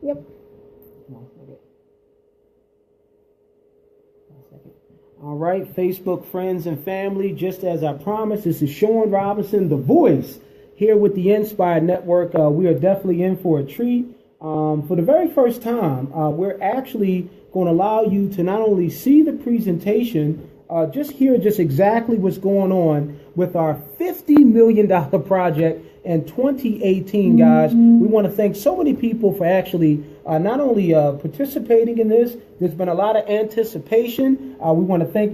Yep. No, okay. All right, Facebook friends and family, just as I promised, this is Sean Robinson, the voice, here with the Inspired Network. We are definitely in for a treat. For the very first time, we're actually going to allow you to not only see the presentation, just hear just exactly what's going on with our $50 million project in 2018, guys. We want to thank so many people for actually not only participating in this. There's been a lot of anticipation. We want to thank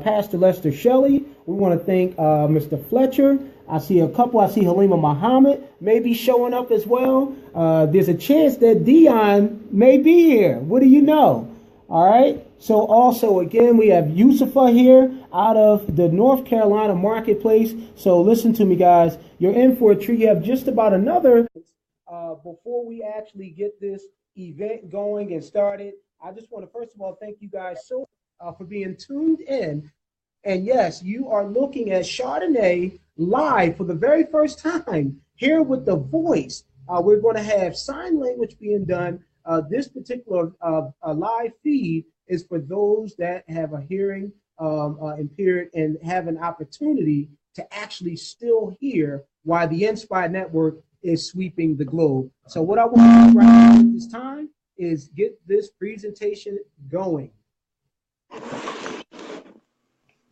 Pastor Lester Shelley. We want to thank Mr. Fletcher. I see a couple. I see Halima Muhammad may be showing up as well. There's a chance that Dion may be here. What do you know? All right. So also, again, we have Yusufa here out of the North Carolina marketplace. So listen to me, guys. You're in for a treat. You have just about another before we actually get this event going and started. I just want to first of all thank you guys so for being tuned in. And yes, you are looking at Chardonnay live for the very first time here with the voice. We're going to have sign language being done. This particular live feed is for those that have a hearing impaired and have an opportunity to actually still hear why the Inspired Network is sweeping the globe. So what I want to do right now at this time is get this presentation going.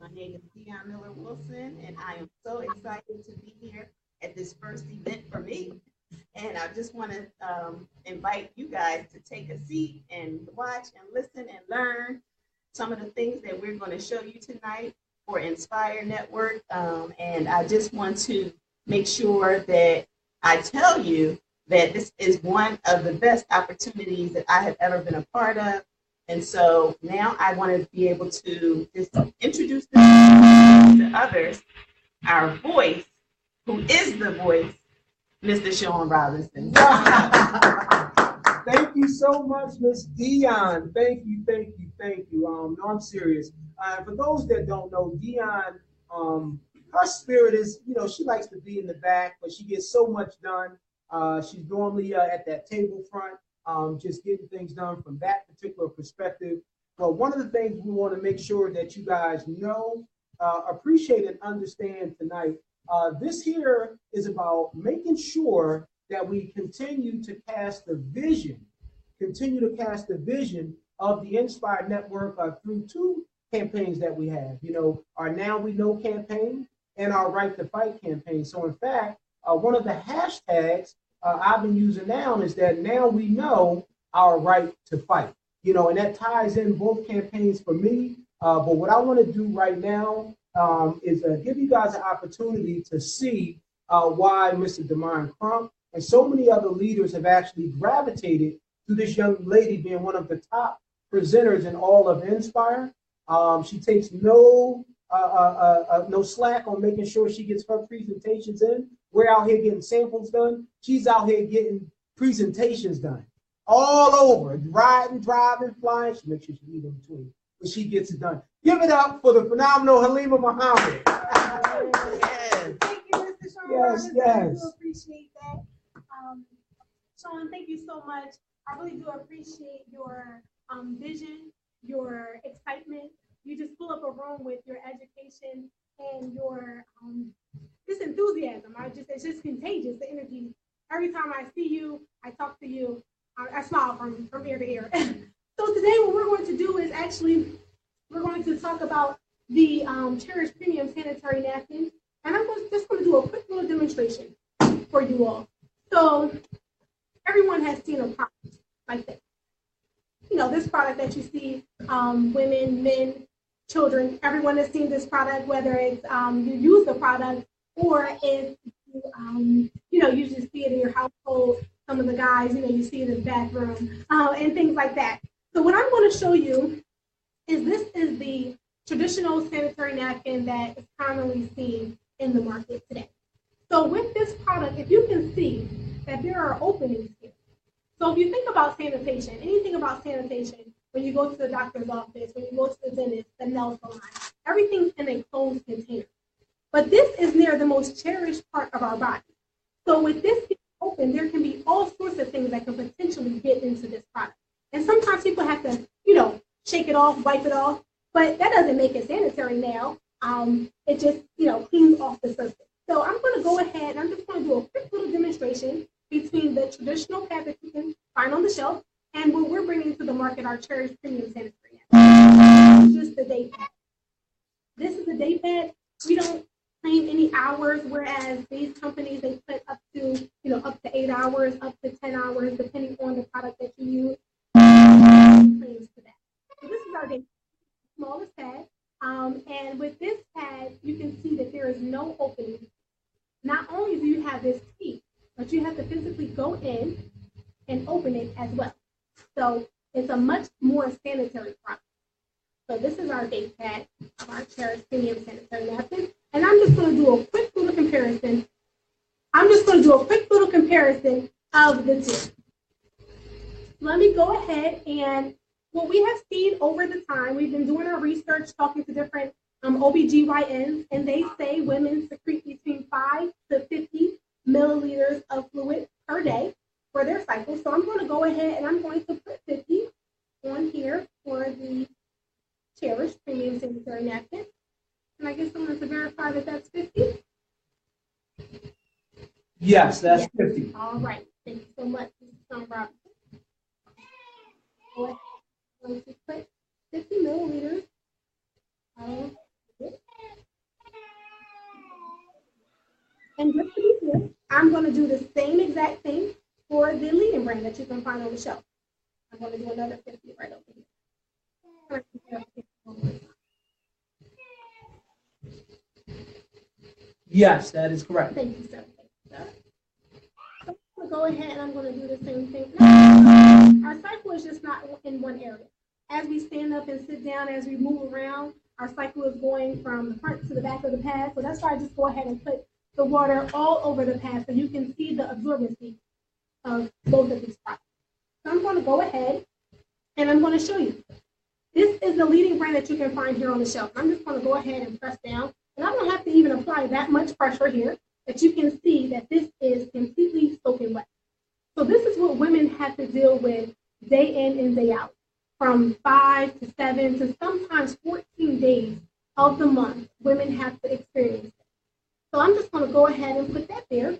My name is Dion Miller Wilson, and I am so excited to be here at this first event for me. And I just want to invite you guys to take a seat and watch and listen and learn some of the things that we're going to show you tonight for Inspire Network. And I just want to make sure that I tell you that this is one of the best opportunities that I have ever been a part of. And so now I want to be able to just introduce to others our voice, who is the voice, Mr. Sean Robinson. Thank you so much, Miss Dion. Thank you, thank you, thank you. No, I'm serious. For those that don't know, Dion, her spirit is, she likes to be in the back, but she gets so much done. She's normally at that table front, just getting things done from that particular perspective. But one of the things we want to make sure that you guys know, appreciate, and understand tonight, this here is about making sure that we continue to cast the vision, of the Inspired Network through two campaigns that we have. Our Now We Know campaign and our Right to Fight campaign. So in fact, one of the hashtags I've been using now is that now we know our right to fight. And that ties in both campaigns for me. But what I want to do right now is give you guys an opportunity to see why Mr. Demian Crump and so many other leaders have actually gravitated to this young lady being one of the top presenters in all of Inspire. She takes no slack on making sure she gets her presentations in. We're out here getting samples done. She's out here getting presentations done all over, riding, driving, flying. She makes sure she eats in between, but she gets it done. Give it up for the phenomenal Halima Muhammad. Yes. Thank you, Mr. Sean. Yes, yes. I do yes. appreciate that. Sean, thank you so much. I really do appreciate your vision, your excitement. You just fill up a room with your education and your this enthusiasm. It's just contagious, the energy. Every time I see you, I talk to you, I smile from ear to ear. So today what we're going to do is we're going to talk about the Cherish Premium Sanitary Napkins. And I'm just going to do a quick little demonstration for you all. So everyone has seen a product like this. This product that you see, women, men, children, everyone has seen this product, whether it's you use the product or if you just see it in your household. Some of the guys, you see it in the bathroom and things like that. So what I'm going to show you is this is the traditional sanitary napkin that is commonly seen in the market today. So with this product, if you can see that there are openings here. So if you think about sanitation, anything about sanitation, when you go to the doctor's office, when you go to the dentist, the nail salon, everything's in a closed container. But this is near the most cherished part of our body. So with this open, there can be all sorts of things that can potentially get into this product. And sometimes people have to, you know, shake it off, wipe it off, but that doesn't make it sanitary now. It just, you know, cleans off the surface. So I'm going to go ahead and I'm just going to do a quick little demonstration between the traditional pad that you can find on the shelf and what we're bringing to the market, our Cherish Premium Sanitary Napkin. This is just the day pad. This is a day pad. We don't claim any hours, whereas these companies, they put up to, you know, up to 8 hours, up to 10 hours, depending on the product that you use. Claims to that. So this is our day smallest pad. And with this pad, you can see that there is no opening. Not only do you have this key, but you have to physically go in and open it as well. So it's a much more sanitary product. So this is our day pad of our Cherish Premium Sanitary Napkin. And I'm just going to do a quick little comparison. Of the two. Let me go ahead and what we have seen over the time, we've been doing our research, talking to different OBGYNs, and they say women secrete between 5 to 50 milliliters of fluid per day for their cycle. So I'm going to go ahead and I'm going to put 50 on here for the Cherish Premium Sanitary Napkin. Can I get someone to verify that that's 50? Yes, that's 50. All right. Thank you so much, Mrs. Robinson. I'm going to put 50 milliliters of it. And just to be clear, I'm going to do the same exact thing for the leading brand that you can find on the shelf. I'm going to do another 50 right over here. Yes, that is correct. Thank you, sir. So I'm going to go ahead and I'm going to do the same thing. Now, our cycle is just not in one area. As we stand up and sit down, as we move around, our cycle is going from the front to the back of the pad. So that's why I just go ahead and put the water all over the pad so you can see the absorbency of both of these products. So I'm going to go ahead and I'm going to show you. This is the leading brand that you can find here on the shelf. I'm just going to go ahead and press down. And I don't have to even apply that much pressure here, but you can see that this is completely soaking wet. So this is what women have to deal with day in and day out. From 5 to 7 to sometimes 14 days of the month, women have to experience it. So I'm just going to go ahead and put that there.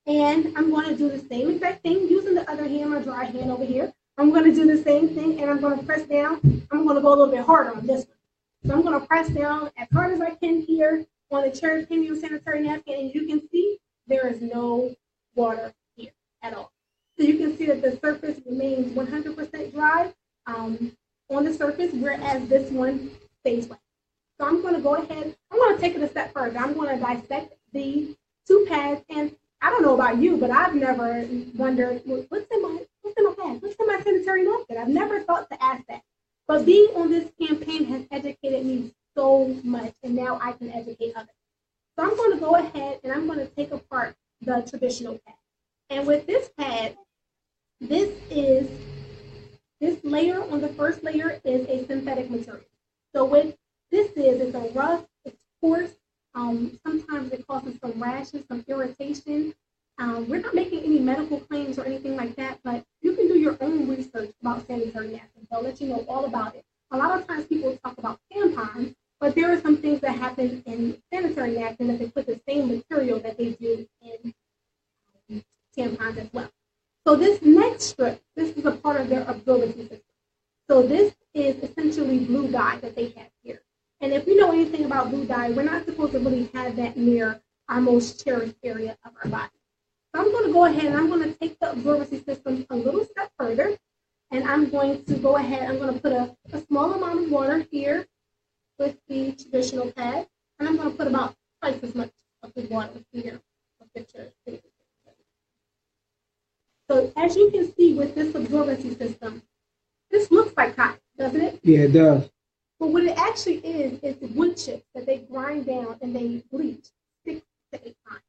And I'm going to do the same exact thing using the other hand, my dry hand over here. I'm going to do the same thing and I'm going to press down. I'm going to go a little bit harder on this one. So I'm going to press down as hard as I can here on the Cherish Premium Sanitary Napkin. And you can see there is no water here at all. So you can see that the surface remains 100% dry on the surface, whereas this one stays wet. So I'm going to go ahead. I'm going to take it a step further. I'm going to dissect the two pads. And I don't know about you, but I've never wondered, what's in my pad? What's in my sanitary napkin? I've never thought to ask that. But being on this campaign has educated me so much, and now I can educate others. So I'm going to go ahead and I'm going to take apart the traditional pad. And with this pad, this layer on the first layer is a synthetic material. So what this is, it's a rough, it's coarse. Sometimes it causes some rashes, some irritation. We're not making any medical claims or anything like that, but you can do your own research about sanitary napkins. They'll let you know all about it. A lot of times people talk about tampons, but there are some things that happen in sanitary napkins that they put the same material that they do in tampons as well. So this next strip, this is a part of their absorbency system. So this is essentially blue dye that they have here. And if you know anything about blue dye, we're not supposed to really have that near our most cherished area of our body. So I'm going to go ahead and I'm going to take the absorbency system a little step further. And I'm going to go ahead, I'm going to put a small amount of water here with the traditional pad. And I'm going to put about twice as much of the water here with the Cherish. So as you can see with this absorbency system, this looks like cotton, doesn't it? Yeah, it does. But what it actually is wood chips that they grind down and they bleach 6 to 8 times.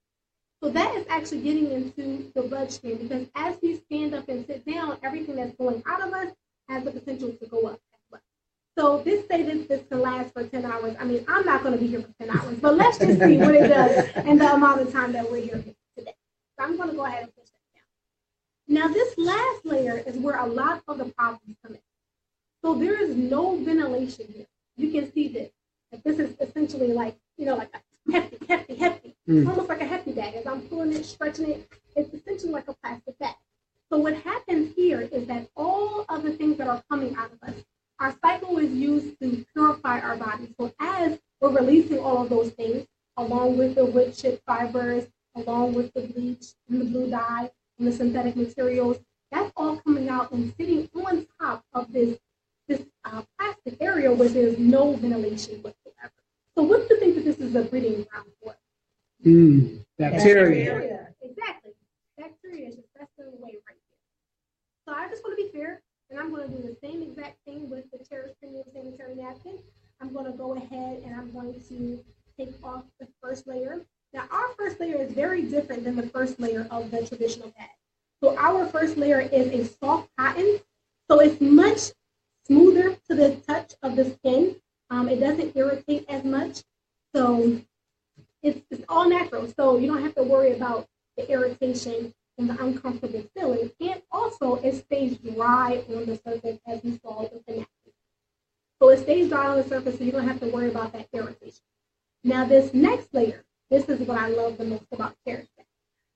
So that is actually getting into the bloodstream because as we stand up and sit down, everything that's going out of us has the potential to go up as well. So this can last for 10 hours. I mean, I'm not going to be here for 10 hours, but let's just see what it does and the amount of time that we're here today. So I'm going to go ahead and push that. this last layer is where a lot of the problems come in. So there is no ventilation here. You can see this. This is essentially like, like a hefty, almost like a hefty bag. As I'm pulling it, stretching it, it's essentially like a plastic bag. So what happens here is that all of the things that are coming out of us, our cycle is used to purify our body. So as we're releasing all of those things, along with the wood chip fibers, along with the bleach and the blue dye and the synthetic materials, that's all coming out and sitting on top of this plastic area where there's no ventilation whatsoever. So what do you think that this is a breeding ground for? Bacteria. Exactly. Bacteria is just festering away right here. So I just want to be fair, and I'm going to do the same exact thing with the Cherish Premium Sanitary Napkin. I'm going to go ahead and I'm going to take off the first layer. Now, our first layer is very different than the first layer of the traditional pad. So our first layer is a soft cotton. So it's much smoother to the touch of the skin. It doesn't irritate as much. So it's all natural. So you don't have to worry about the irritation and the uncomfortable feeling. And also it stays dry on the surface as you saw with the napkin. So it stays dry on the surface so you don't have to worry about that irritation. Now this next layer, this is what I love the most about Cherish.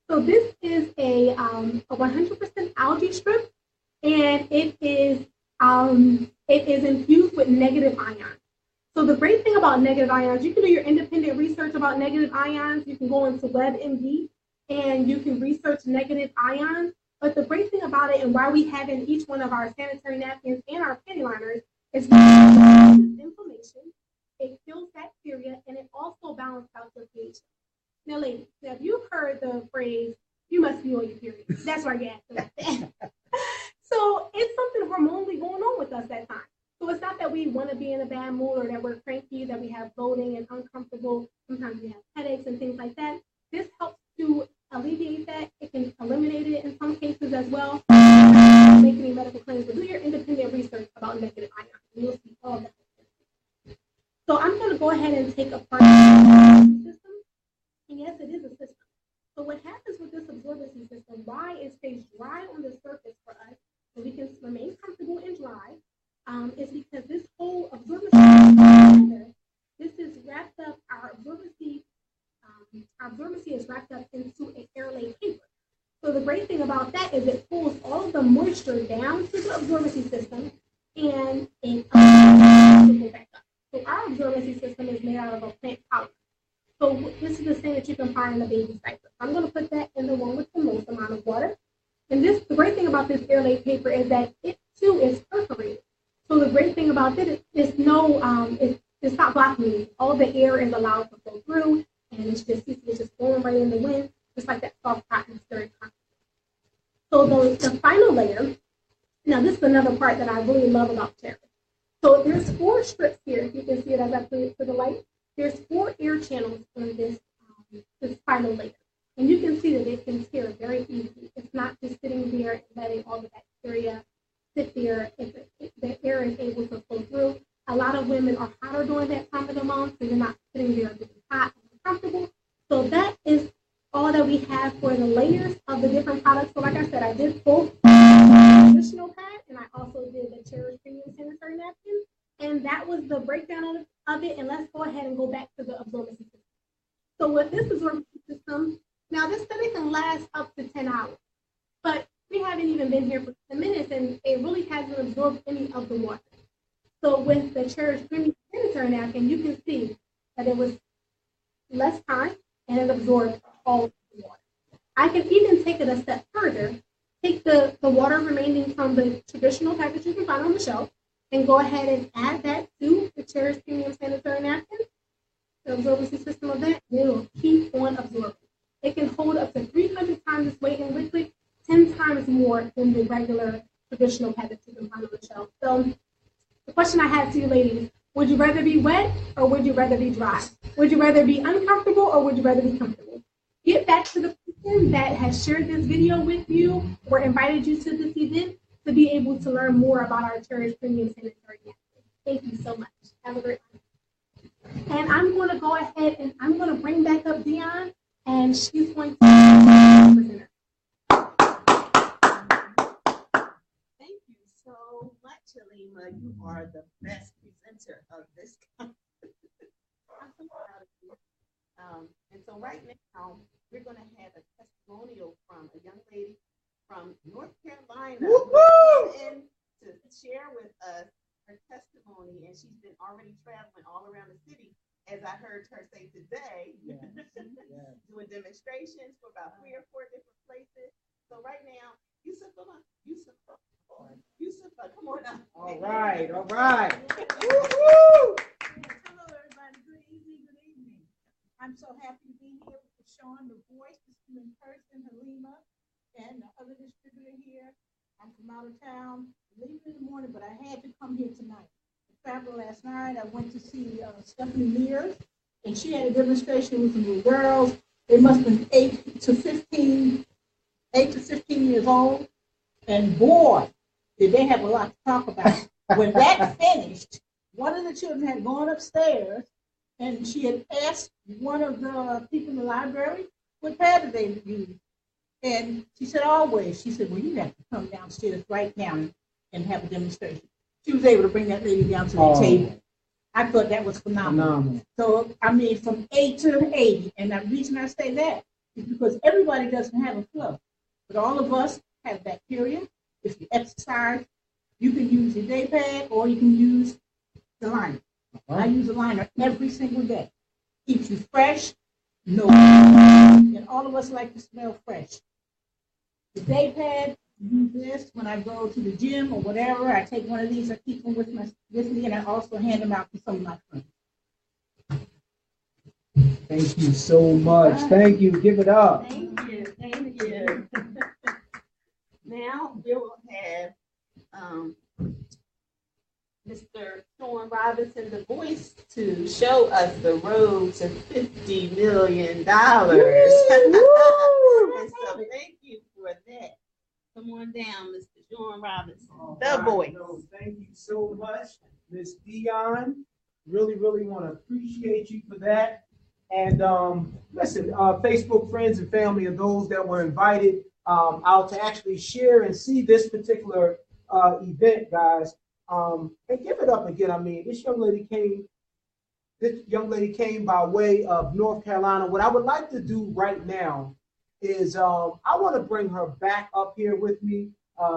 So this is a 100% algae strip, and it is infused with negative ions. So the great thing about negative ions, you can do your independent research about negative ions. You can go into WebMD and you can research negative ions. But the great thing about it and why we have in each one of our sanitary napkins and our panty liners is it reduces inflammation, it kills bacteria, and it also balances out your pH. Now, ladies, if you've heard the phrase, you must be on your period. That's why you're acting like that. So it's something hormonally going on with us that time. So it's not that we want to be in a bad mood or that we're cranky, that we have bloating and uncomfortable. Sometimes we have headaches and things like that. This helps to alleviate that. It can eliminate it in some cases as well. Make any medical claims, but do your independent research about negative ions. And you'll see all that. So I'm going to go ahead and take apart the system. And yes, it is a system. So what happens with this absorbency system, why it stays dry on the surface for us, so we can remain comfortable and dry, is because this whole absorbency system, this is wrapped up, our absorbency is wrapped up into an airlaid paper. So the great thing about that is it pulls all of the moisture down to the absorbency system and it go back up. So our absorbency system is made out of a plant polymer. So this is the thing that you can find in a baby's diaper. I'm going to put that in the one with the most amount of water. And the great thing about this airlaid paper is that it too is perforated. So the great thing about it is it's not blocking you. All the air is allowed to flow through, and it's just blowing right in the wind, just like that soft cotton is very comfortable. So the final layer, now this is another part that I really love about Cherish. So there's 4 strips here. If you can see it as I put it to the light. There's 4 air channels on this final layer. And you can see that it can tear very easily. It's not just sitting there and letting all the bacteria sit there. The air is able to flow through. A lot of women are hotter during that time of the month, so you're not sitting there getting hot and uncomfortable. So that is all that we have for the layers of the different products. So like I said, I did both the traditional pad, and I also did the Cherish Premium Sanitary Napkin. And that was the breakdown of it. And let's go ahead and go back to the absorbency system. So with this absorbency system, now this study can last up to 10 hours. But we haven't even been here for 10 minutes, and it really hasn't absorbed any of the water. So with the Cherish Premium Sanitary Napkin, you can see that it was less time, and it absorbed all of the water. I can even take it a step further, take the water remaining from the traditional package you can find on the shelf, and go ahead and add that to the Cherish Premium Sanitary Napkin, the absorbency system of that, and it will keep on absorbing. It can hold up to 300 times its weight in liquid, 10 times more than the regular traditional pad that you can find on the shelf. So the question I have to you ladies, would you rather be wet or would you rather be dry? Would you rather be uncomfortable or would you rather be comfortable? Get back to the person that has shared this video with you or invited you to this event to be able to learn more about our Cherish Premium Sanitary Napkin. Thank you so much. Have a great one. And I'm going to go ahead and I'm going to bring back up Dion, and she's going to be the presenter. Chalima, you are the best presenter of this conference. I'm so proud of you. And so right now, we're going to have a testimonial from a young lady from North Carolina who came in to share with us her testimony, and she's been already traveling all around the city, as I heard her say today, doing demonstrations for about 3 or 4 different places. So right now, Yusufa, come on up. All right. Hello, everybody. Good evening. I'm so happy to be here with Sean, the voice, in person, Halima, and the other distributor here. I'm from out of town, leaving in the morning, but I had to come here tonight. I traveled last night. I went to see Stephanie Mears, and she had a demonstration with some little girls. They must have been 8 to 15 years old. And boy, did they have a lot to talk about. When that finished, one of the children had gone upstairs, and she had asked one of the people in the library what pad did they use. And she said, always. She said, well, you have to come downstairs right now and have a demonstration. She was able to bring that lady down to the table. I thought that was phenomenal. So, I mean, from 8 to 80. And the reason I say that is because everybody doesn't have a flow. But all of us have bacteria. If you exercise, you can use your day pad or you can use the liner. I use a liner every single day. Keeps you fresh, and all of us like to smell fresh. The day pad, use this when I go to the gym or whatever. I take one of these, I keep them with me, and I also hand them out to some of my friends. Thank you so much. Thank you. Give it up. Thank you. Now we will have Mr. Sean Robinson, the voice, to show us the road to $50 million. And so thank you for that. Come on down, Mr. Sean Robinson, the voice. No, thank you so much, Miss Dion. Really want to appreciate you for that. And listen, Facebook friends and family and those that were invited out to actually share and see this particular event, guys. And give it up again. I mean, this young lady came by way of North Carolina. What I would like to do right now is I want to bring her back up here with me.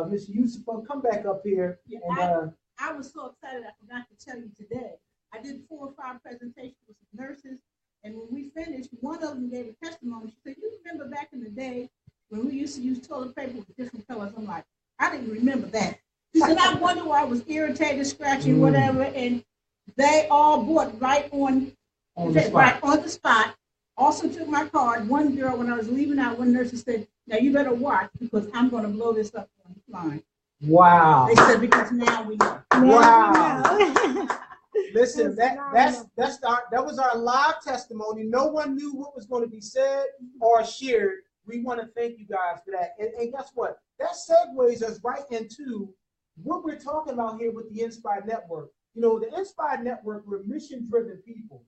Ms. Yusufa, come back up here. Yeah, and, I was so excited, I forgot to tell you today. I did 4 or 5 presentations with some nurses, and when we finished, one of them gave a testimony. She said, you remember back in the day when we used to use toilet paper with different colors? I'm like, I didn't remember that. She said, I wonder why I was irritated, scratching, whatever, and they all bought right on the spot. Also took my card. One girl, when I was leaving out, one nurse said, now you better watch because I'm going to blow this up on the line. wow. They said, because now we know. Wow. Listen, that was our live testimony. No one knew what was going to be said or shared. We want to thank you guys for that. And guess what? That segues us right into what we're talking about here with the Inspired Network. You know, the Inspired Network, we're mission-driven people.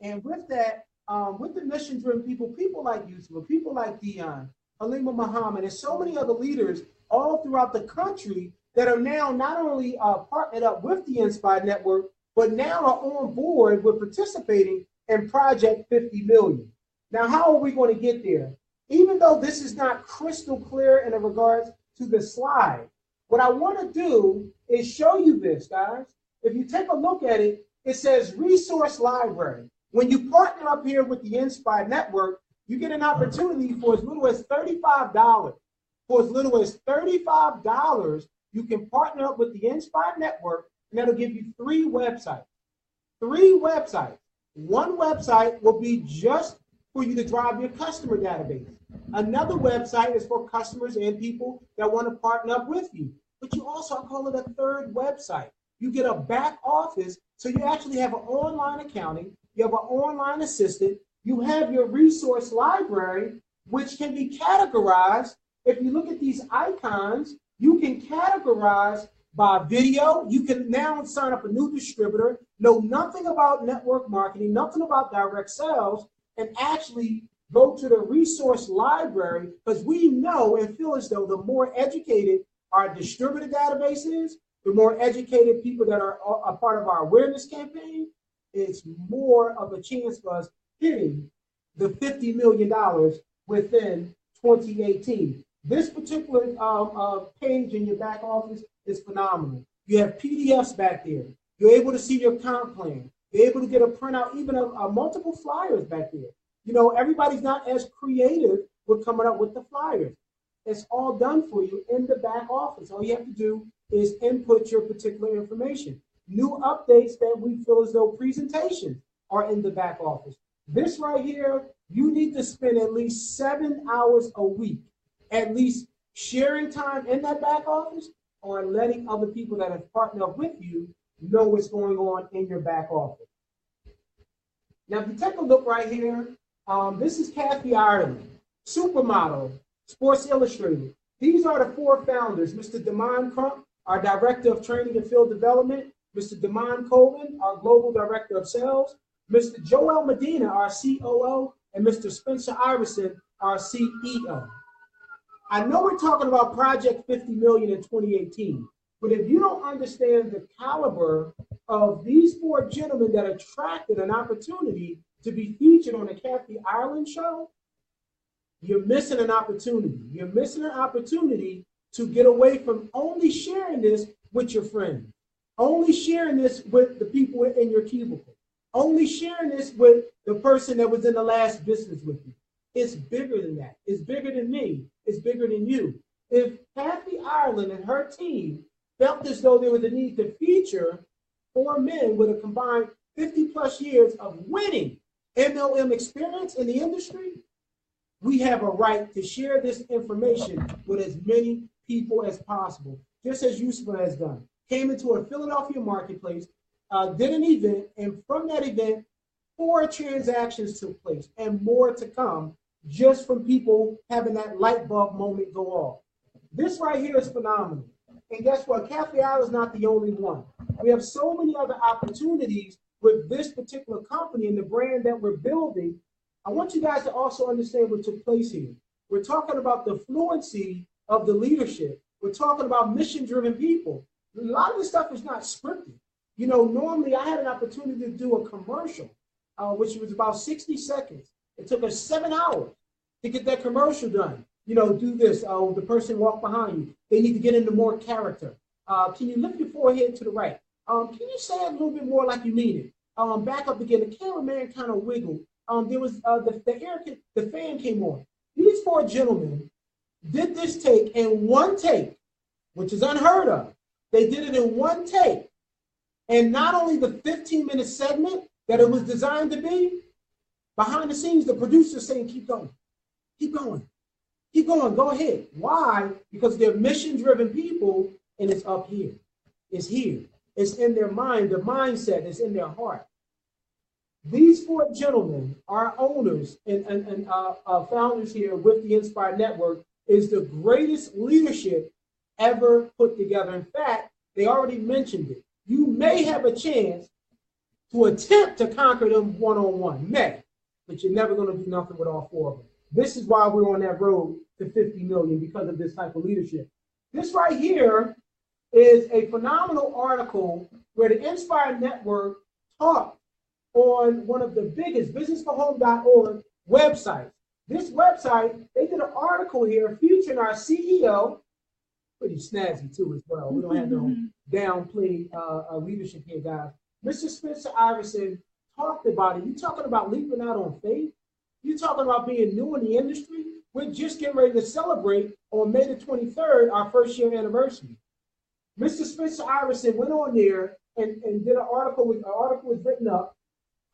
And with that, with the mission-driven people like Yusuf, people like Dion, Halima Muhammad, and so many other leaders all throughout the country that are now not only partnered up with the Inspired Network, but now are on board with participating in Project 50 Million. Now, how are we going to get there? Even though this is not crystal clear in regards to the slide, what I want to do is show you this, guys. If you take a look at it, it says Resource Library. When you partner up here with the Inspired Network, you get an opportunity for as little as $35. For as little as $35, you can partner up with the Inspired Network, and that'll give you 3 websites. 3 websites. One website will be just for you to drive your customer database. Another website is for customers and people that want to partner up with you. But you also, I call it a 3rd website. You get a back office, so you actually have an online accounting, you have an online assistant, you have your resource library, which can be categorized. If you look at these icons, you can categorize by video. You can now sign up a new distributor, know nothing about network marketing, nothing about direct sales, and actually go to the resource library, because we know and feel as though the more educated our distributor database is, the more educated people that are a part of our awareness campaign, it's more of a chance for us hitting the $50 million within 2018. This particular page in your back office is phenomenal. You have PDFs back there. You're able to see your comp plan. You're able to get a printout, even a multiple flyers back there. You know, everybody's not as creative with coming up with the flyers. It's all done for you in the back office. All you have to do is input your particular information. New updates that we feel as though presentations are in the back office. This right here, you need to spend at least 7 hours a week, at least sharing time in that back office or letting other people that have partnered up with you know what's going on in your back office. Now, if you take a look right here, this is Kathy Ireland, supermodel, Sports Illustrated. These are the 4 founders, Mr. Damon Crump, our Director of Training and Field Development, Mr. Damon Colvin, our Global Director of Sales, Mr. Joel Medina, our COO, and Mr. Spencer Iverson, our CEO. I know we're talking about Project 50 million in 2018, but if you don't understand the caliber of these 4 gentlemen that attracted an opportunity to be featured on the Kathy Ireland show, you're missing an opportunity. You're missing an opportunity to get away from only sharing this with your friends, only sharing this with the people in your cubicle, only sharing this with the person that was in the last business with you. It's bigger than that. It's bigger than me. It's bigger than you. If Kathy Ireland and her team felt as though there was a need to feature 4 men with a combined 50 plus years of winning MLM experience in the industry, we have a right to share this information with as many people as possible, just as Yusuf has done. Came into a Philadelphia marketplace, did an event, and from that event, 4 transactions took place and more to come just from people having that light bulb moment go off. This right here is phenomenal. And guess what? Kathy Ireland is not the only one. We have so many other opportunities with this particular company and the brand that we're building. I want you guys to also understand what took place here. We're talking about the fluency of the leadership. We're talking about mission-driven people. A lot of this stuff is not scripted. You know, normally I had an opportunity to do a commercial, which was about 60 seconds. It took us 7 hours to get that commercial done. You know, do this. The person walk behind you. They need to get into more character. Can you lift your forehead to the right? Can you say it a little bit more like you mean it? Back up again. The cameraman kind of wiggled. There was the fan came on. These 4 gentlemen did this take in one take, which is unheard of. They did it in one take. And not only the 15-minute segment that it was designed to be, behind the scenes, the producer's saying, keep going, keep going, keep going, go ahead. Why? Because they're mission-driven people, and it's up here. It's here. It's in their mind, the mindset is in their heart. These 4 gentlemen, our owners and founders here with the Inspire Network, is the greatest leadership ever put together. In fact, they already mentioned it. You may have a chance to attempt to conquer them one-on-one, but you're never going to do nothing with all 4 of them. This is why we're on that road to 50 million, because of this type of leadership. This right here is a phenomenal article where the Inspire Network talked on one of the biggest businessforhome.org websites. This website, they did an article here featuring our CEO, pretty snazzy too as well. We don't have no downplay leadership here, guys. Mr. Spencer Iverson talked about it. You're talking about leaping out on faith. You're talking about being new in the industry. We're just getting ready to celebrate on May the 23rd, our 1st year anniversary. Mr. Spencer Iverson went on there and did an article. An article was written up.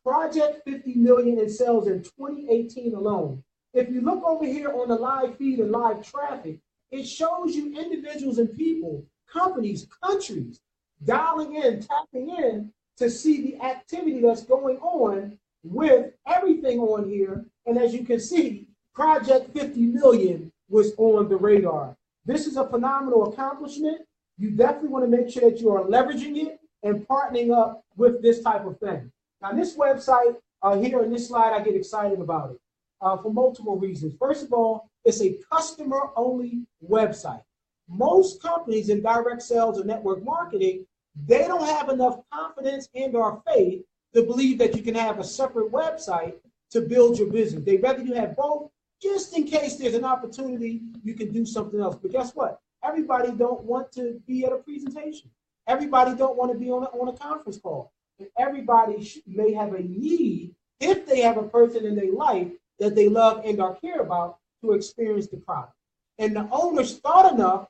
Project 50 million in sales in 2018 alone. If you look over here on the live feed and live traffic, it shows you individuals and people, companies, countries, dialing in, tapping in to see the activity that's going on with everything on here. And as you can see, Project 50 million was on the radar. This is a phenomenal accomplishment. You definitely want to make sure that you are leveraging it and partnering up with this type of thing. Now, this website here in this slide, I get excited about it for multiple reasons. First of all, it's a customer-only website. most companies in direct sales or network marketing, they don't have enough confidence and or faith to believe that you can have a separate website to build your business. They'd rather you have both, just in case there's an opportunity you can do something else. But guess what? Everybody don't want to be at a presentation. Everybody don't want to be on a conference call. And everybody may have a need, if they have a person in their life that they love and or care about, to experience the product. And the owners thought enough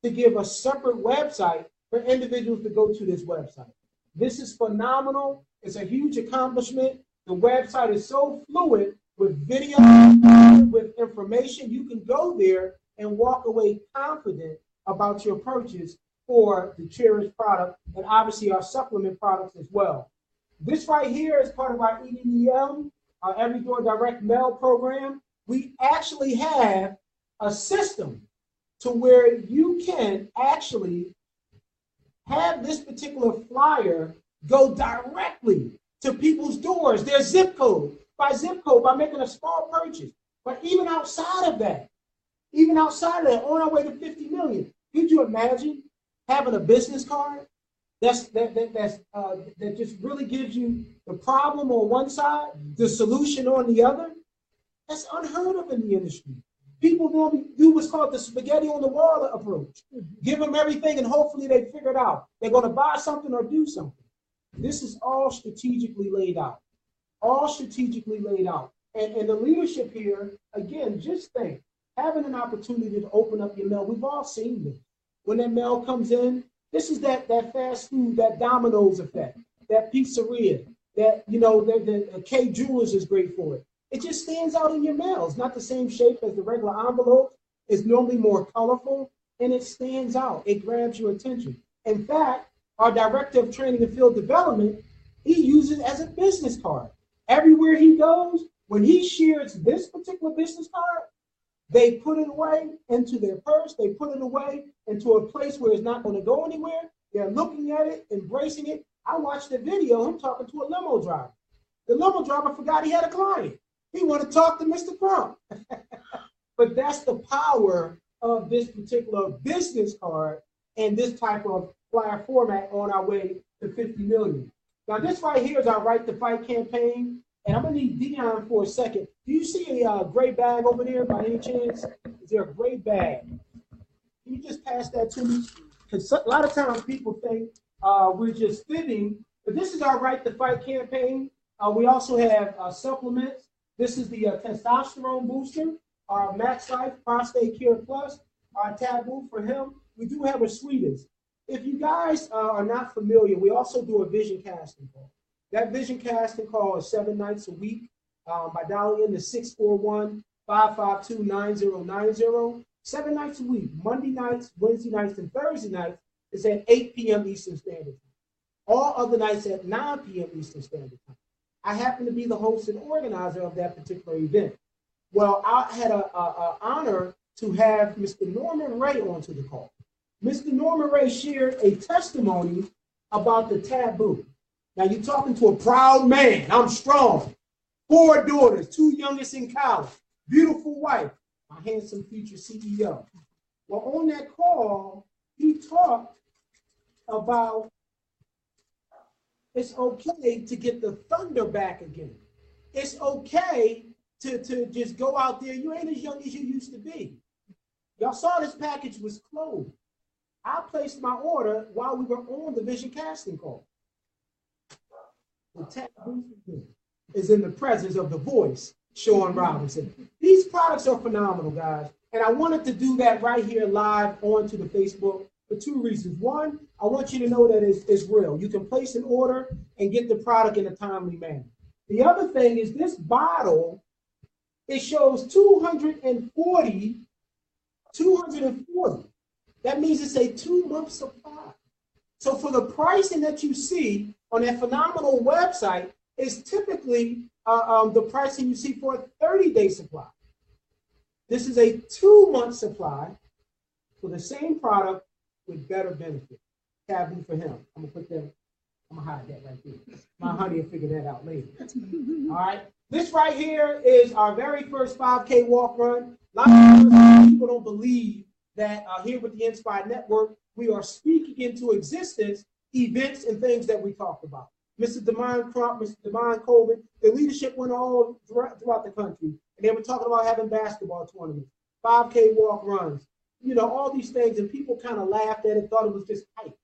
to give a separate website for individuals to go to this website. This is phenomenal. It's a huge accomplishment. The website is so fluid with video, with information. You can go there and walk away confident about your purchase for the Cherish product and obviously our supplement products as well. This right here is part of our EDDM, our Every Door Direct Mail program. We actually have a system to where you can actually have this particular flyer go directly to people's doors, their zip code, by making a small purchase. But even outside of that, on our way to 50 million, could you imagine having a business card that just really gives you the problem on one side, the solution on the other? That's unheard of in the industry. People normally do what's called the spaghetti on the wall approach. Give them everything and hopefully they figure it out. They're going to buy something or do something. This is all strategically laid out. And the leadership here, again, just think, having an opportunity to open up your mail. We've all seen this. When that mail comes in, this is that fast food, that Domino's effect, that pizzeria, that, the K Jewelers is great for it. It just stands out in your mail. It's not the same shape as the regular envelope. It's normally more colorful, and it stands out. It grabs your attention. In fact, our director of training and field development, he uses it as a business card. Everywhere he goes, when he shares this particular business card, they put it away into their purse. They put it away into a place where it's not going to go anywhere. They're looking at it, embracing it. I watched the video, him talking to a limo driver. The limo driver forgot he had a client. He wanted to talk to Mr. Crump. But that's the power of this particular business card and this type of flyer format on our way to 50 million. Now, this right here is our Right to Fight campaign. And I'm going to need Dion for a second. Do you see a gray bag over there by any chance? Is there a gray bag? Can you just pass that to me? Because a lot of times people think we're just fibbing. But this is our Right to Fight campaign. We also have supplements. This is the testosterone booster, our Max Life Prostate Care Plus, our taboo for him. We do have a sweetest. If you guys are not familiar, we also do a vision casting call. That vision casting call is 7 nights a week by dialing in to 641-552-9090. 7 nights a week, Monday nights, Wednesday nights, and Thursday nights is at 8 p.m. Eastern Standard Time. All other nights at 9 p.m. Eastern Standard Time. I happen to be the host and organizer of that particular event. Well, I had an honor to have Mr. Norman Ray onto the call. Mr. Norman Ray shared a testimony about the taboo. Now, you're talking to a proud man. I'm strong. 4 daughters, 2 youngest in college, beautiful wife, my handsome future CEO. Well, on that call, he talked about it's okay to get the thunder back again. It's okay to just go out there. You ain't as young as you used to be. Y'all saw this package was closed. I placed my order while we were on the vision casting call. The taboo is in the presence of the voice, Sean Robinson. These products are phenomenal, guys. And I wanted to do that right here live onto the Facebook for 2 reasons. One, I want you to know that it's real. You can place an order and get the product in a timely manner. The other thing is this bottle, it shows 240. That means it's a 2-month supply. So for the pricing that you see on that phenomenal website is typically the pricing you see for a 30-day supply. This is a 2-month supply for the same product with better benefit. Taboo for him. I'm gonna hide that right there. My honey will figure that out later. All right. This right here is our very first 5K walk run. A lot of people don't believe that here with the Inspired Network, we are speaking into existence events and things that we talked about. Mr. Demond Crump, Mr. Demond Colvin, the leadership went all throughout the country, and they were talking about having basketball tournaments, 5K walk runs, you know, all these things, and people kind of laughed at it, thought it was just hype,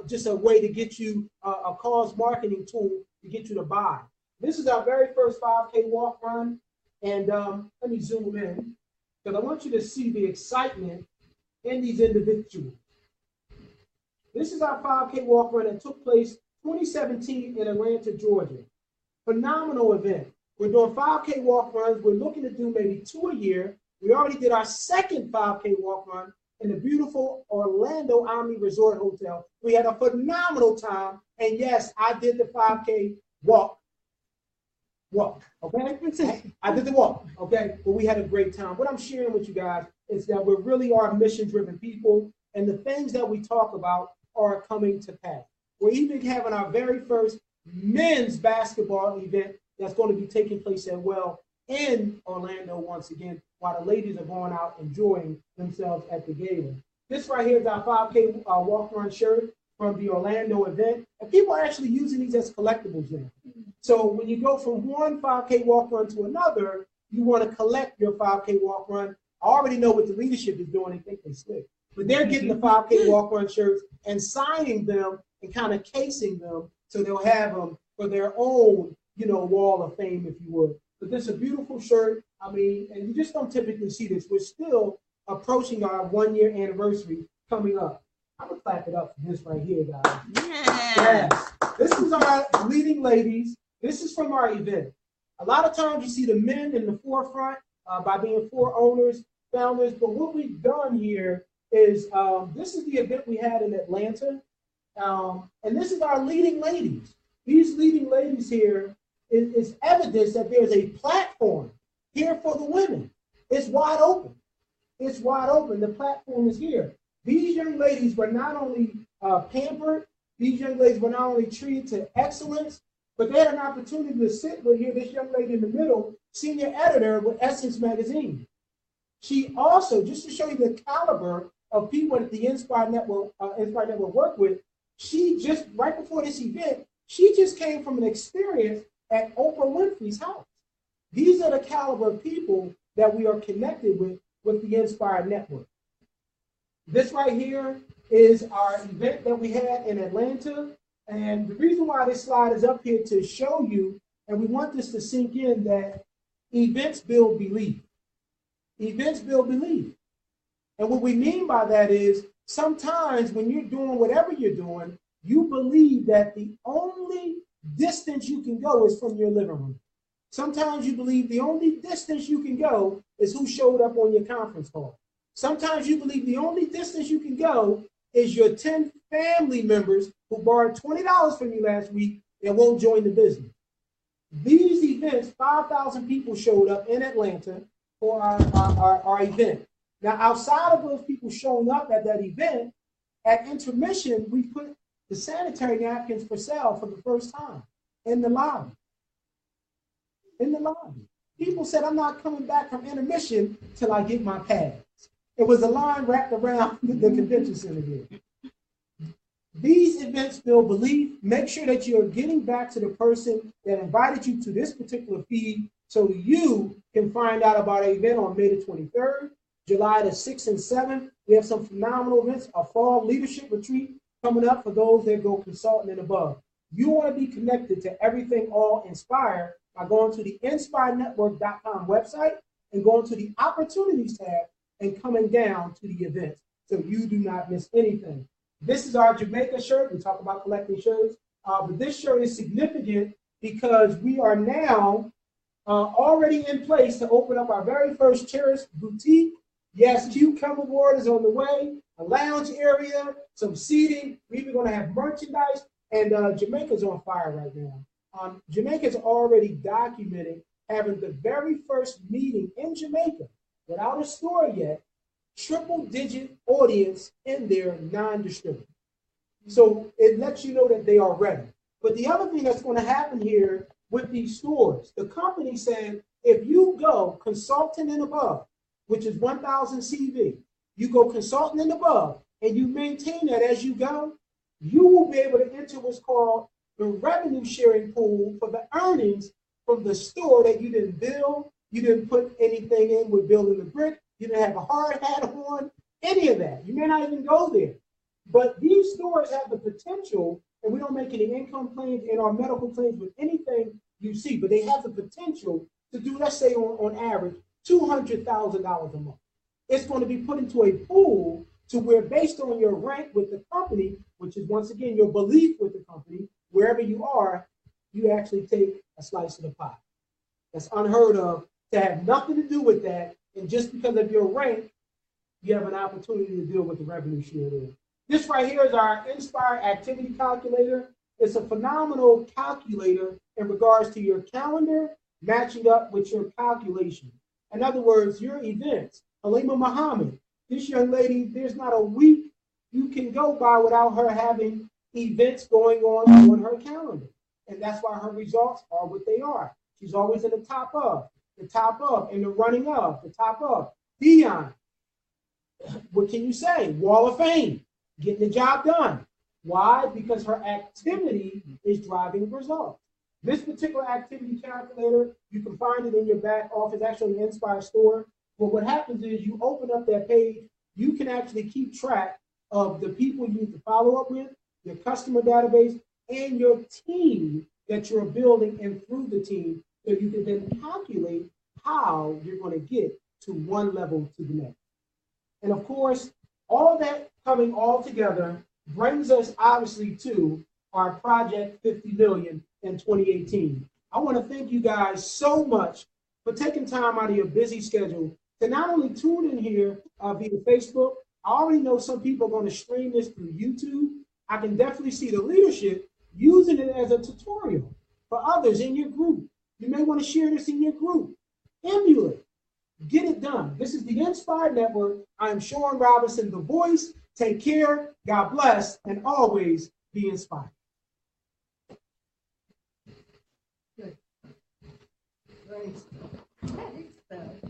just a way to get you a cause marketing tool to get you to buy. This is our very first 5K walk run, and let me zoom in, because I want you to see the excitement in these individuals. This is our 5K walk run that took place 2017 in Atlanta, Georgia. Phenomenal event. We're doing 5K walk runs. We're looking to do maybe 2 a year. We already did our second 5K walk run in the beautiful Orlando Omni Resort Hotel. We had a phenomenal time. And yes, I did the 5K walk, okay? I did the walk, okay? But we had a great time. What I'm sharing with you guys is that we really are mission-driven people, and the things that we talk about are coming to pass. We're even having our very first men's basketball event that's going to be taking place as well in Orlando once again, while the ladies are going out enjoying themselves at the gala. This right here is our 5K walk-run shirt from the Orlando event, and people are actually using these as collectibles now. So when you go from one 5K walk-run to another, you want to collect your 5K walk-run. I already know what the leadership is doing. They think they slick. But they're getting the 5K walk-run shirts and signing them and kind of casing them so they'll have them for their own, you know, wall of fame, if you would. But this is a beautiful shirt. I mean, and you just don't typically see this. We're still approaching our 1-year anniversary coming up. I'm going to clap it up for this right here, guys. Yes. This is our leading ladies. This is from our event. A lot of times you see the men in the forefront by being 4 owners, founders. But what we've done here is this is the event we had in Atlanta. And this is our leading ladies. These leading ladies here is evidence that there's a platform here for the women. It's wide open. It's wide open. The platform is here. These young ladies were not only pampered, these young ladies were not only treated to excellence, but they had an opportunity to sit with here, this young lady in the middle, senior editor with Essence Magazine. She also, just to show you the caliber of people that the Inspired Network work with, she just, right before this event, she just came from an experience at Oprah Winfrey's house. These are the caliber of people that we are connected with the Inspired Network. This right here is our event that we had in Atlanta. And the reason why this slide is up here to show you, and we want this to sink in, that events build belief. Events build belief. And what we mean by that is sometimes when you're doing whatever you're doing, you believe that the only distance you can go is from your living room. Sometimes you believe the only distance you can go is who showed up on your conference call. Sometimes you believe the only distance you can go is your 10 family members who borrowed $20 from you last week and won't join the business. These events, 5,000 people showed up in Atlanta for our event. Now, outside of those people showing up at that event, at intermission, we put the sanitary napkins for sale for the first time in the lobby. In the lobby. People said, I'm not coming back from intermission till I get my pads. It was a line wrapped around the convention center here. These events build belief. Make sure that you're getting back to the person that invited you to this particular feed so you can find out about an event on May the 23rd, July the 6th and 7th. We have some phenomenal events, a fall leadership retreat coming up for those that go consultant and above. You want to be connected to everything all Inspire by going to the inspirenetwork.com website and going to the opportunities tab and coming down to the events so you do not miss anything. This is our Jamaica shirt. We talk about collecting shirts, but this shirt is significant because we are now already in place to open up our very first Cherished boutique. Yes, Cucumber Board is on the way, a lounge area, some seating. We're even going to have merchandise, and Jamaica's on fire right now. Jamaica's already documenting having the very first meeting in Jamaica without a store yet, triple-digit audience in their non-distributor. So it lets you know that they are ready. But the other thing that's going to happen here with these stores, the company said, if you go consultant and above, which is 1,000 CV, you go consultant and above, and you maintain that as you go, you will be able to enter what's called the revenue sharing pool for the earnings from the store that you didn't build, you didn't put anything in with building the brick, you didn't have a hard hat on, any of that. You may not even go there. But these stores have the potential, and we don't make any income claims in our medical claims with anything you see, but they have the potential to do, let's say on average, $200,000 a month. It's going to be put into a pool to where, based on your rank with the company, which is once again your belief with the company, wherever you are, you actually take a slice of the pie. That's unheard of, to have nothing to do with that, and just because of your rank, you have an opportunity to deal with the revenue share there. This right here is our Inspire Activity Calculator. It's a phenomenal calculator in regards to your calendar matching up with your calculation. In other words, your events. Halima Muhammad, this young lady, there's not a week you can go by without her having events going on her calendar. And that's why her results are what they are. She's always in the top of, in the running of, the top of. Dion, what can you say? Wall of Fame, getting the job done. Why? Because her activity is driving results. This particular activity calculator, you can find it in your back office, actually in the Inspire store. But what happens is you open up that page, you can actually keep track of the people you need to follow up with, your customer database, and your team that you're building and through the team, so you can then calculate how you're going to get to one level to the next. And of course, all that coming all together brings us obviously to our Project 50 Million in 2018. I want to thank you guys so much for taking time out of your busy schedule to not only tune in here via Facebook. I already know some people are going to stream this through YouTube. I can definitely see the leadership using it as a tutorial for others in your group. You may want to share this in your group. Emulate. Get it done. This is the Inspire Network. I am Sean Robinson, the voice. Take care. God bless, and always be inspired. Great stuff.